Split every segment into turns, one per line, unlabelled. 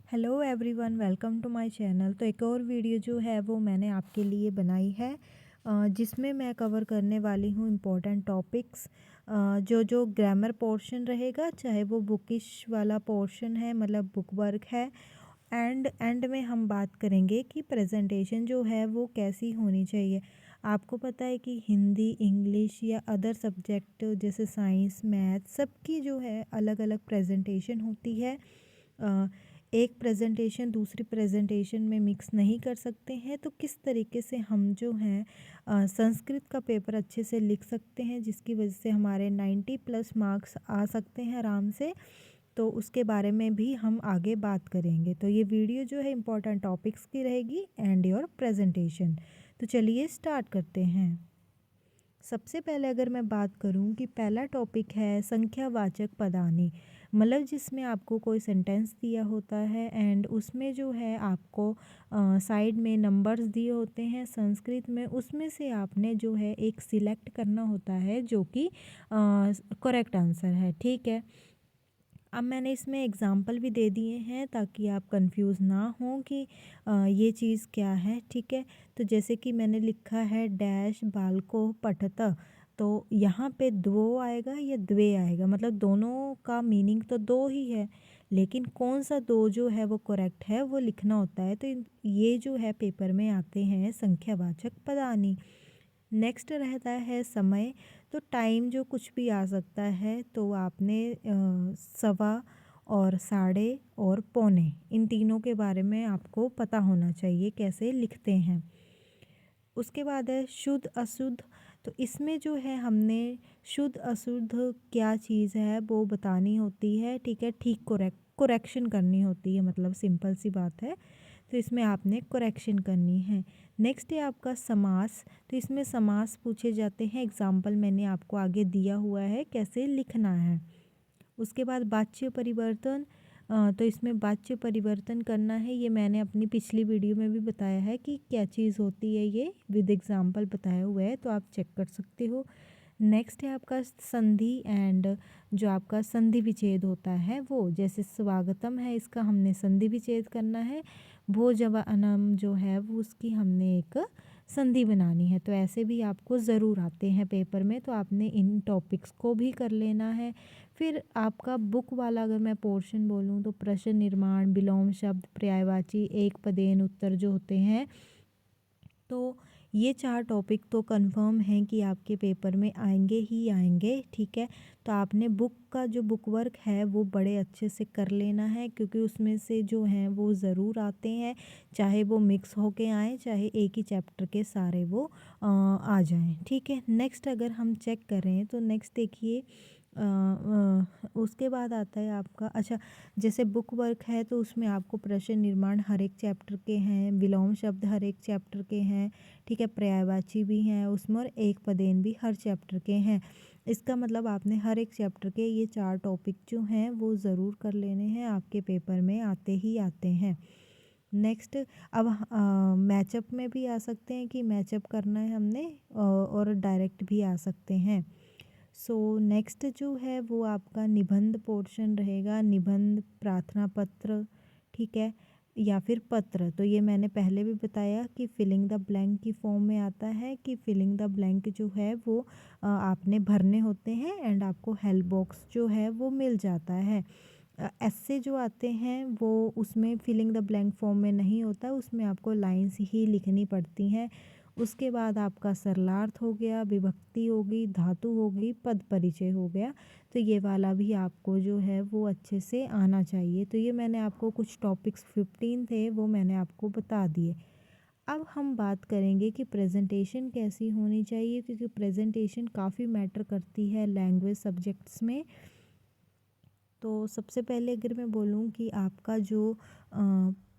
Hello everyone, welcome to my channel. तो एक और वीडियो जो है वो मैंने आपके लिए बनाई है, जिसमें मैं कवर करने वाली हूँ इम्पोर्टेंट टॉपिक्स। जो ग्रामर पोर्शन रहेगा, चाहे वो बुकिश वाला पोर्शन है, मतलब बुक वर्क है। एंड में हम बात करेंगे कि प्रेजेंटेशन जो है वो कैसी होनी चाहिए। आपको पता है कि हिंदी, इंग्लिश या अदर सब्जेक्ट जैसे साइंस, मैथ, सबकी जो है अलग अलग प्रेजेंटेशन होती है। अ, एक प्रेजेंटेशन दूसरी प्रेजेंटेशन में मिक्स नहीं कर सकते हैं। तो किस तरीके से हम जो हैं संस्कृत का पेपर अच्छे से लिख सकते हैं, जिसकी वजह से हमारे 90+ मार्क्स आ सकते हैं आराम से। तो उसके बारे में भी हम आगे बात करेंगे। तो ये वीडियो जो है इम्पोर्टेंट टॉपिक्स की रहेगी एंड योर प्रेजेंटेशन। तो चलिए स्टार्ट करते हैं। सबसे पहले अगर मैं बात करूं कि पहला टॉपिक है संख्यावाचक पदानी, मतलब जिसमें आपको कोई सेंटेंस दिया होता है एंड उसमें जो है आपको साइड में नंबर्स दिए होते हैं संस्कृत में। उसमें से आपने जो है एक सिलेक्ट करना होता है जो कि करेक्ट आंसर है। ठीक है, अब मैंने इसमें एग्ज़ाम्पल भी दे दिए हैं ताकि आप कंफ्यूज ना हो कि ये चीज़ क्या है। ठीक है, तो जैसे कि मैंने लिखा है डैश बालको पठत, तो यहाँ पे दो आएगा या द्वे आएगा, मतलब दोनों का मीनिंग तो दो ही है, लेकिन कौन सा दो जो है वो करेक्ट है वो लिखना होता है। तो ये जो है पेपर में आते हैं संख्यावाचक पदानी। नेक्स्ट रहता है समय, तो टाइम जो कुछ भी आ सकता है। तो आपने सवा और साढ़े और पौने, इन तीनों के बारे में आपको पता होना चाहिए कैसे लिखते हैं। उसके बाद है शुद्ध अशुद्ध, तो इसमें जो है हमने शुद्ध अशुद्ध क्या चीज़ है वो बतानी होती है। ठीक है, ठीक करेक्शन करनी होती है, मतलब सिंपल सी बात है। तो इसमें आपने करेक्शन करनी है। नेक्स्ट है आपका समास, तो इसमें समास पूछे जाते हैं। एग्जाम्पल मैंने आपको आगे दिया हुआ है कैसे लिखना है। उसके बाद वाच्य परिवर्तन, तो इसमें वाच्य परिवर्तन करना है। ये मैंने अपनी पिछली वीडियो में भी बताया है कि क्या चीज़ होती है, ये विद एग्जाम्पल बताया हुआ है, तो आप चेक कर सकते हो। नेक्स्ट है आपका संधि एंड जो आपका संधि विच्छेद होता है वो, जैसे स्वागतम है, इसका हमने संधि विच्छेद करना है। भोजनम जो है वो उसकी हमने एक संधि बनानी है। तो ऐसे भी आपको ज़रूर आते हैं पेपर में, तो आपने इन टॉपिक्स को भी कर लेना है। फिर आपका बुक वाला अगर मैं पोर्शन बोलूँ तो प्रश्न निर्माण, विलोम शब्द, पर्यायवाची, एक पदेन उत्तर जो होते हैं, तो ये 4 टॉपिक तो कंफर्म हैं कि आपके पेपर में आएंगे ही आएंगे। ठीक है, तो आपने बुक का जो बुक वर्क है वो बड़े अच्छे से कर लेना है, क्योंकि उसमें से जो हैं वो ज़रूर आते हैं, चाहे वो मिक्स होके आए, चाहे एक ही चैप्टर के सारे वो आ जाएं। ठीक है, नेक्स्ट अगर हम चेक करें तो नेक्स्ट देखिए, उसके बाद आता है आपका, अच्छा, जैसे बुक वर्क है तो उसमें आपको प्रश्न निर्माण हर एक चैप्टर के हैं, विलोम शब्द हर एक चैप्टर के हैं। ठीक है, पर्यायवाची भी हैं उसमें, और एक पदेन भी हर चैप्टर के हैं। इसका मतलब आपने हर एक चैप्टर के ये 4 टॉपिक जो हैं वो ज़रूर कर लेने हैं, आपके पेपर में आते ही आते हैं। नेक्स्ट, अब मैचअप में भी आ सकते हैं कि मैचअप करना है हमने, और डायरेक्ट भी आ सकते हैं। सो नेक्स्ट जो है वो आपका निबंध पोर्शन रहेगा, निबंध, प्रार्थना पत्र, ठीक है, या फिर पत्र। तो ये मैंने पहले भी बताया कि फिलिंग द ब्लैंक की फॉर्म में आता है, कि फिलिंग द ब्लैंक जो है वो आपने भरने होते हैं एंड आपको हेल्प बॉक्स जो है वो मिल जाता है। ऐसे जो आते हैं वो उसमें फिलिंग द ब्लैंक फॉर्म में नहीं होता, उसमें आपको लाइंस ही लिखनी पड़ती हैं। उसके बाद आपका सरलार्थ हो गया, विभक्ति होगी, धातु होगी, पद परिचय हो गया। तो ये वाला भी आपको जो है वो अच्छे से आना चाहिए। तो ये मैंने आपको कुछ टॉपिक्स 15 थे वो मैंने आपको बता दिए। अब हम बात करेंगे कि प्रेजेंटेशन कैसी होनी चाहिए, क्योंकि प्रेजेंटेशन काफ़ी मैटर करती है लैंग्वेज सब्जेक्ट्स में। तो सबसे पहले अगर मैं बोलूँ कि आपका जो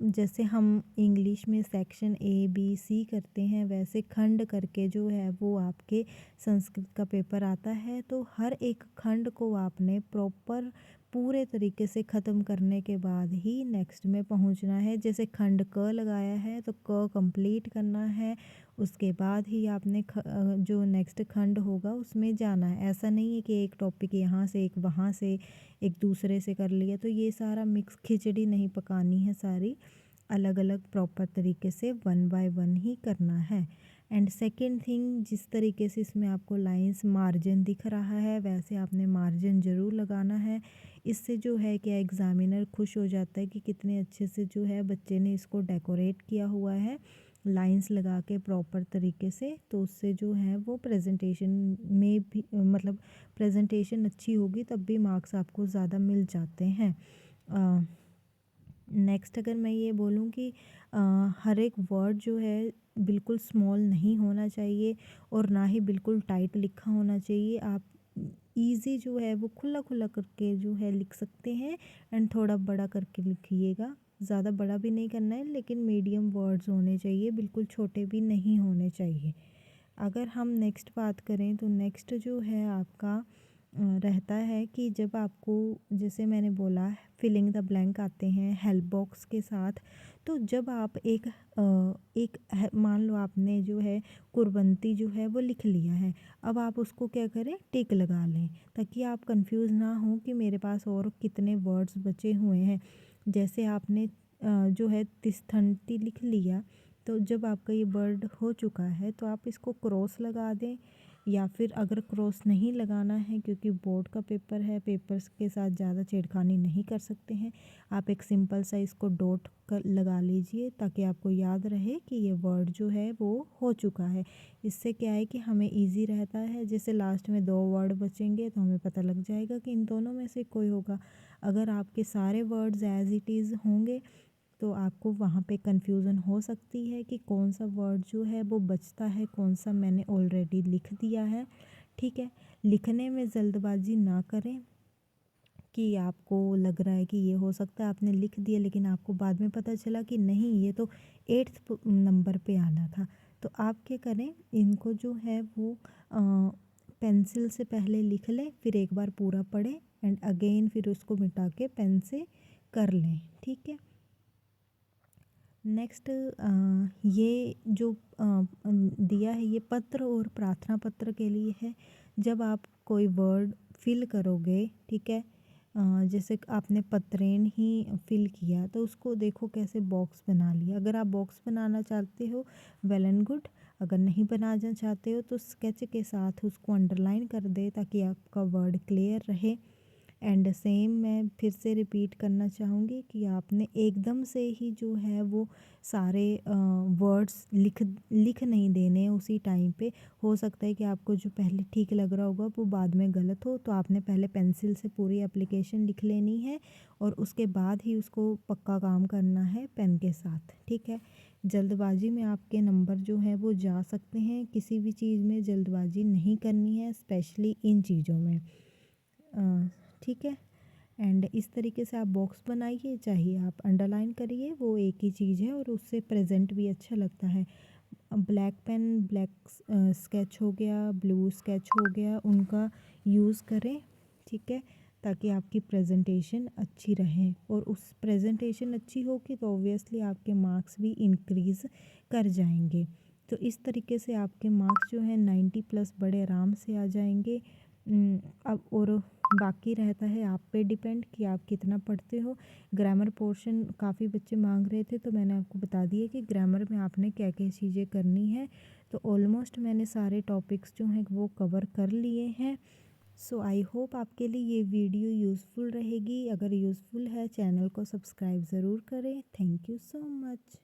जैसे हम इंग्लिश में सेक्शन ए बी सी करते हैं, वैसे खंड करके जो है वो आपके संस्कृत का पेपर आता है। तो हर एक खंड को आपने प्रॉपर पूरे तरीके से ख़त्म करने के बाद ही नेक्स्ट में पहुंचना है। जैसे खंड क लगाया है तो क कंप्लीट करना है, उसके बाद ही आपने जो नेक्स्ट खंड होगा उसमें जाना है। ऐसा नहीं है कि एक टॉपिक यहाँ से एक वहाँ से एक दूसरे से कर लिया, तो ये सारा मिक्स खिचड़ी नहीं पकानी है, सारी अलग अलग प्रॉपर तरीके से 1 बाय 1 ही करना है। एंड सेकंड थिंग, जिस तरीके से इसमें आपको लाइंस मार्जिन दिख रहा है वैसे आपने मार्जिन ज़रूर लगाना है। इससे जो है क्या एग्ज़ामिनर खुश हो जाता है कि कितने अच्छे से जो है बच्चे ने इसको डेकोरेट किया हुआ है लाइंस लगा के प्रॉपर तरीके से। तो उससे जो है वो प्रेजेंटेशन में भी मतलब प्रेजेंटेशन अच्छी होगी तब भी मार्क्स आपको ज़्यादा मिल जाते हैं। नेक्स्ट अगर मैं ये बोलूँ कि हर एक वर्ड जो है बिल्कुल स्मॉल नहीं होना चाहिए और ना ही बिल्कुल टाइट लिखा होना चाहिए। आप इजी जो है वो खुला खुला करके जो है लिख सकते हैं एंड थोड़ा बड़ा करके लिखिएगा। ज़्यादा बड़ा भी नहीं करना है लेकिन मीडियम वर्ड्स होने चाहिए, बिल्कुल छोटे भी नहीं होने चाहिए। अगर हम नेक्स्ट बात करें तो नेक्स्ट जो है आपका रहता है कि जब आपको, जैसे मैंने बोला, फिलिंग द ब्लैंक आते हैं हेल्प बॉक्स के साथ। तो जब आप मान लो आपने जो है कुर्बंती जो है वो लिख लिया है, अब आप उसको क्या करें, टिक लगा लें ताकि आप कंफ्यूज ना हो कि मेरे पास और कितने वर्ड्स बचे हुए हैं। जैसे आपने जो है तिस्थंती लिख लिया, तो जब आपका ये वर्ड हो चुका है तो आप इसको क्रॉस लगा दें, या फिर अगर क्रॉस नहीं लगाना है क्योंकि बोर्ड का पेपर है, पेपर्स के साथ ज़्यादा छेड़खानी नहीं कर सकते हैं, आप एक सिंपल सा इसको डॉट कर लगा लीजिए ताकि आपको याद रहे कि ये वर्ड जो है वो हो चुका है। इससे क्या है कि हमें इजी रहता है, जैसे लास्ट में 2 वर्ड बचेंगे तो हमें पता लग जाएगा कि इन दोनों में से कोई होगा। अगर आपके सारे वर्ड्स एज इट इज़ होंगे तो आपको वहाँ पे कन्फ्यूज़न हो सकती है कि कौन सा वर्ड जो है वो बचता है, कौन सा मैंने ऑलरेडी लिख दिया है। ठीक है, लिखने में जल्दबाजी ना करें कि आपको लग रहा है कि ये हो सकता है आपने लिख दिया लेकिन आपको बाद में पता चला कि नहीं ये तो 8th नंबर पे आना था। तो आप क्या करें, इनको जो है वो पेंसिल से पहले लिख लें, फिर एक बार पूरा पढ़ें एंड अगेन फिर उसको मिटा के पेन से कर लें। ठीक है, नेक्स्ट ये जो दिया है ये पत्र और प्रार्थना पत्र के लिए है। जब आप कोई वर्ड फिल करोगे, ठीक है, जैसे आपने पत्रेन ही फिल किया तो उसको देखो कैसे बॉक्स बना लिया। अगर आप बॉक्स बनाना चाहते हो वेल एंड गुड, अगर नहीं बनाना चाहते हो तो स्केच के साथ उसको अंडरलाइन कर दे ताकि आपका वर्ड क्लियर रहे। एंड सेम मैं फिर से रिपीट करना चाहूँगी कि आपने एकदम से ही जो है वो सारे वर्ड्स लिख नहीं देने हैं उसी टाइम पे। हो सकता है कि आपको जो पहले ठीक लग रहा होगा वो बाद में गलत हो, तो आपने पहले पेंसिल से पूरी एप्लीकेशन लिख लेनी है और उसके बाद ही उसको पक्का काम करना है पेन के साथ। ठीक है, जल्दबाजी में आपके नंबर जो है वो जा सकते हैं, किसी भी चीज़ में जल्दबाजी नहीं करनी है, स्पेशली इन चीज़ों में। ठीक है, एंड इस तरीके से आप बॉक्स बनाइए, चाहे आप अंडरलाइन करिए, वो एक ही चीज़ है और उससे प्रेजेंट भी अच्छा लगता है। ब्लैक पेन, ब्लैक स्केच हो गया, ब्लू स्केच हो गया, उनका यूज़ करें। ठीक है, ताकि आपकी प्रेजेंटेशन अच्छी रहे और उस प्रेजेंटेशन अच्छी होगी तो ऑब्वियसली आपके मार्क्स भी इंक्रीज़ कर जाएंगे। तो इस तरीके से आपके मार्क्स जो है 90+ बड़े आराम से आ जाएंगे। अब और बाकी रहता है आप पे डिपेंड कि आप कितना पढ़ते हो। ग्रामर पोर्शन काफ़ी बच्चे मांग रहे थे तो मैंने आपको बता दिया कि ग्रामर में आपने क्या क्या चीज़ें करनी है। तो ऑलमोस्ट मैंने सारे टॉपिक्स जो हैं वो कवर कर लिए हैं। सो आई होप आपके लिए ये वीडियो यूज़फुल रहेगी। अगर यूज़फुल है चैनल को सब्सक्राइब ज़रूर करें। Thank you so much.